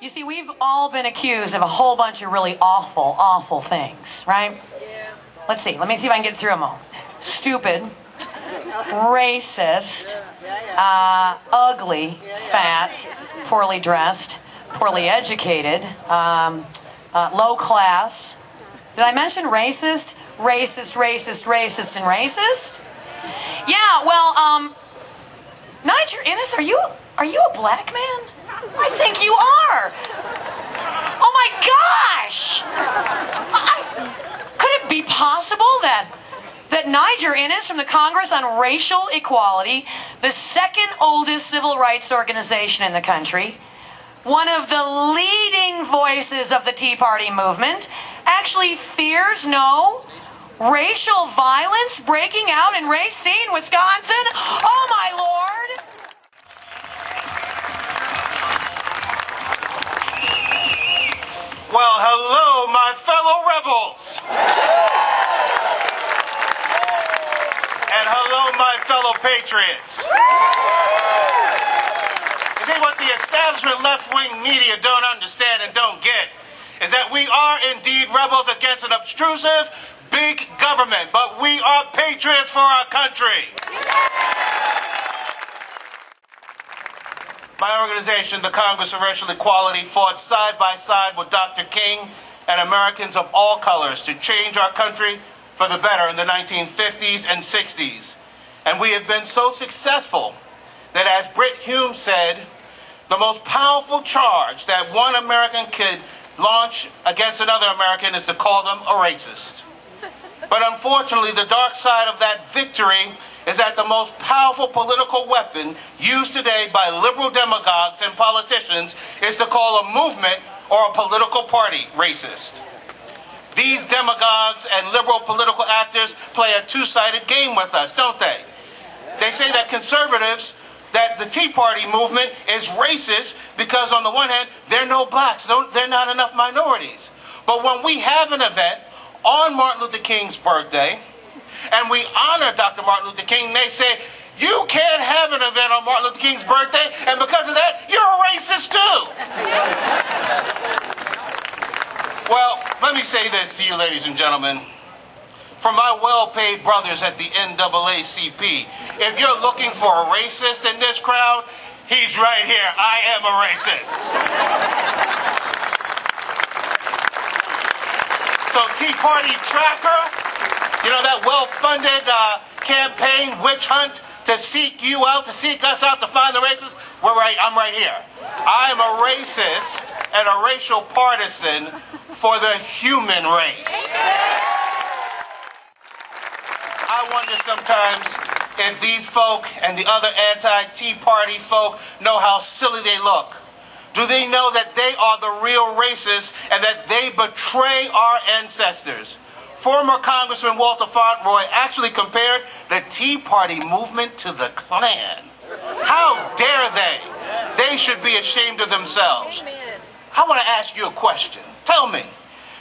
You see, we've all been accused of a whole bunch of really awful, awful things, right? Yeah. Let me see if I can get through them all. Stupid, racist, ugly, fat, poorly dressed, poorly educated, low class. Did I mention racist? Racist, racist, racist, and racist? Yeah, well, Niger Innis, are you a black man? I think you are. Oh my gosh! Could it be possible that Niger Innis from the Congress on Racial Equality, the second oldest civil rights organization in the country, one of the leading voices of the Tea Party movement, actually fears no racial violence breaking out in Racine, Wisconsin? Oh my Lord! Well, hello, my fellow rebels. And hello, my fellow patriots. You see, what the establishment left-wing media don't understand and don't get is that we are indeed rebels against an obtrusive, big government, but we are patriots for our country. My organization, the Congress of Racial Equality, fought side by side with Dr. King and Americans of all colors to change our country for the better in the 1950s and 60s. And we have been so successful that, as Britt Hume said, the most powerful charge that one American could launch against another American is to call them a racist. But unfortunately, the dark side of that victory is that the most powerful political weapon used today by liberal demagogues and politicians is to call a movement or a political party racist. These demagogues and liberal political actors play a two-sided game with us, don't they? They say that conservatives, that the Tea Party movement is racist because on the one hand, there are no blacks, there are not enough minorities. But when we have an event on Martin Luther King's birthday, and we honor Dr. Martin Luther King, they say, you can't have an event on Martin Luther King's birthday, and because of that, you're a racist too. Well, let me say this to you, ladies and gentlemen. For my well-paid brothers at the NAACP, if you're looking for a racist in this crowd, he's right here. I am a racist. So Tea Party Tracker, you know, that well-funded campaign witch hunt to seek you out, to seek us out, to find the racists? I'm right here. I am a racist and a racial partisan for the human race. I wonder sometimes if these folk and the other anti-Tea Party folk know how silly they look. Do they know that they are the real racists and that they betray our ancestors? Former Congressman Walter Fauntleroy actually compared the Tea Party movement to the Klan. How dare they? They should be ashamed of themselves. I want to ask you a question. Tell me,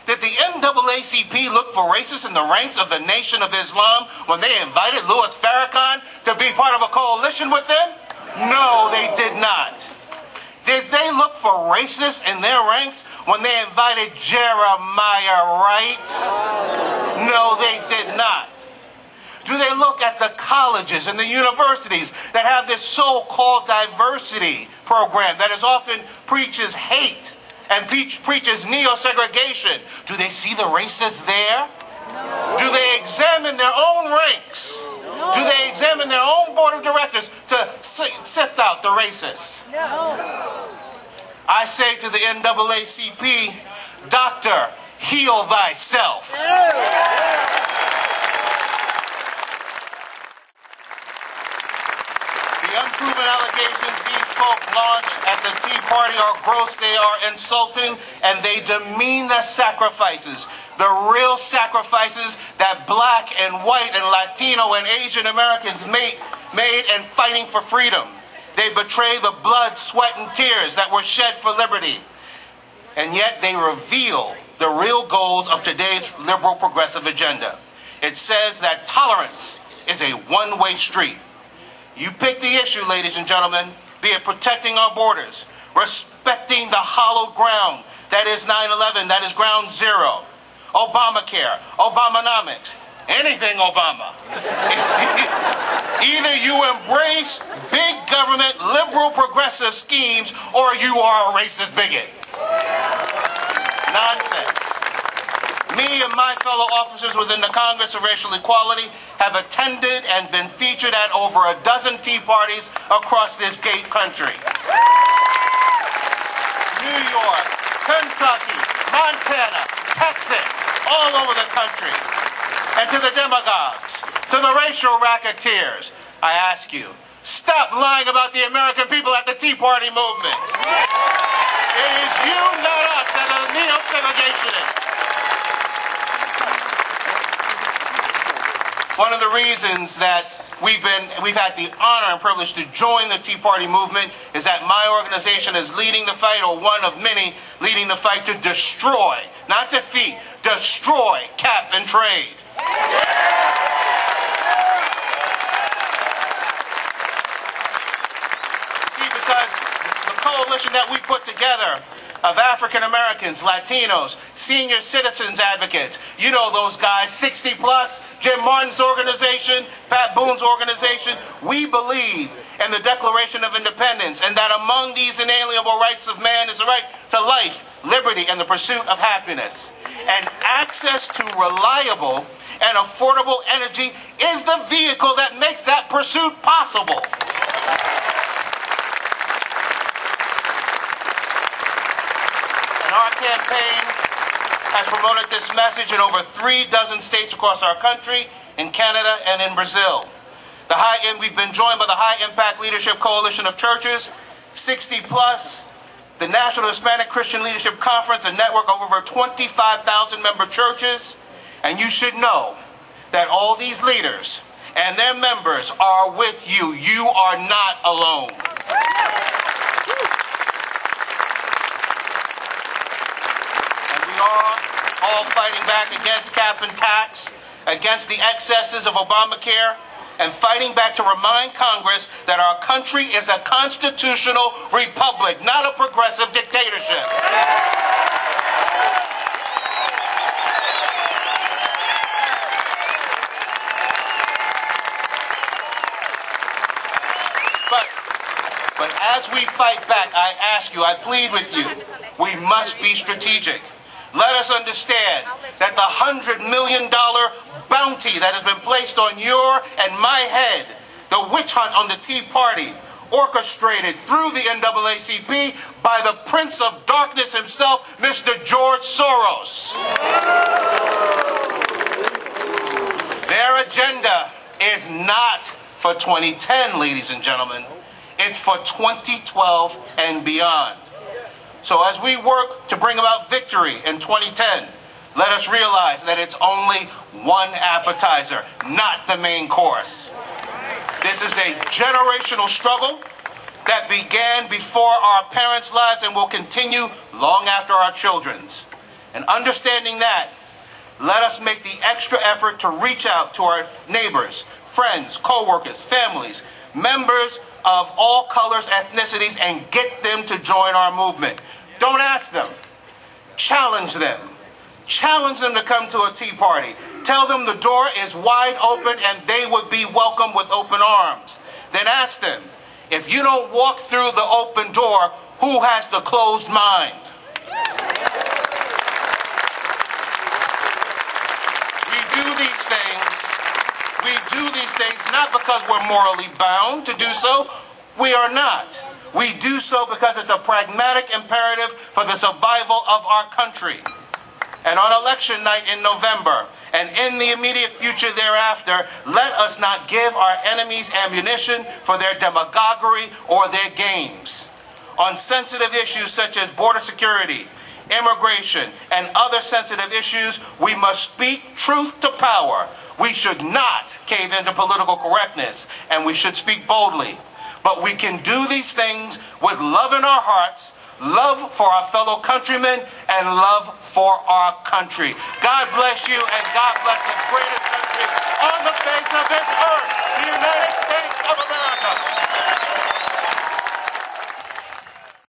did the NAACP look for racists in the ranks of the Nation of Islam when they invited Louis Farrakhan to be part of a coalition with them? No, they did not. Did they look for racists in their ranks when they invited Jeremiah Wright? No, they did not. Do they look at the colleges and the universities that have this so-called diversity program that is often preaches hate and preaches neo-segregation? Do they see the racists there? No. Do they examine their own ranks? No. Do they examine their own board of directors to sift out the racists? No. I say to the NAACP, Doctor, heal thyself. The unproven allegations these folk launch at the Tea Party are gross, they are insulting, and they demean the sacrifices. The real sacrifices that black and white and Latino and Asian Americans made in fighting for freedom. They betray the blood, sweat, and tears that were shed for liberty. And yet they reveal the real goals of today's liberal progressive agenda. It says that tolerance is a one-way street. You pick the issue, ladies and gentlemen, be it protecting our borders, respecting the hallowed ground that is 9/11, that is ground zero. Obamacare, Obamonomics, anything Obama. Either you embrace big government, liberal, progressive schemes, or you are a racist bigot. Nonsense. Me and my fellow officers within the Congress of Racial Equality have attended and been featured at over a dozen Tea Parties across this great country. New York, Kentucky, Montana, Texas, all over the country. And to the demagogues, to the racial racketeers, I ask you, stop lying about the American people at the Tea Party movement. It is you, not us, that are neo-segregationists. One of the reasons that we've had the honor and privilege to join the Tea Party movement is that my organization is leading the fight, or one of many leading the fight, to destroy, not defeat, destroy cap and trade. See, because the coalition that we put together of African Americans, Latinos, senior citizens advocates, you know those guys, 60 plus, Jim Martin's organization, Pat Boone's organization, we believe in the Declaration of Independence, and that among these inalienable rights of man is the right to life, liberty, and the pursuit of happiness. And access to reliable and affordable energy is the vehicle that makes that pursuit possible. Our campaign has promoted this message in over 3 dozen states across our country, in Canada, and in Brazil. We've been joined by the High Impact Leadership Coalition of Churches, 60 plus, the National Hispanic Christian Leadership Conference, a network of over 25,000 member churches. And you should know that all these leaders and their members are with you. You are not alone. All fighting back against cap and tax, against the excesses of Obamacare, and fighting back to remind Congress that our country is a constitutional republic, not a progressive dictatorship. But as we fight back, I ask you, I plead with you, we must be strategic. Let us understand that the $100 million bounty that has been placed on your and my head, the witch hunt on the Tea Party, orchestrated through the NAACP by the Prince of Darkness himself, Mr. George Soros. Their agenda is not for 2010, ladies and gentlemen. It's for 2012 and beyond. So as we work to bring about victory in 2010, let us realize that it's only one appetizer, not the main course. This is a generational struggle that began before our parents' lives and will continue long after our children's. And understanding that, let us make the extra effort to reach out to our neighbors, friends, co-workers, families, members of all colors, ethnicities, and get them to join our movement. Don't ask them. Challenge them. Challenge them to come to a Tea Party. Tell them the door is wide open and they would be welcomed with open arms. Then ask them, if you don't walk through the open door, who has the closed mind? We do these things not because we're morally bound to do so. We are not. We do so because it's a pragmatic imperative for the survival of our country. And on election night in November, and in the immediate future thereafter, let us not give our enemies ammunition for their demagoguery or their games. On sensitive issues such as border security, immigration, and other sensitive issues, we must speak truth to power. We should not cave into political correctness, and we should speak boldly. But we can do these things with love in our hearts, love for our fellow countrymen, and love for our country. God bless you, and God bless the greatest country on the face of this earth, the United States of America.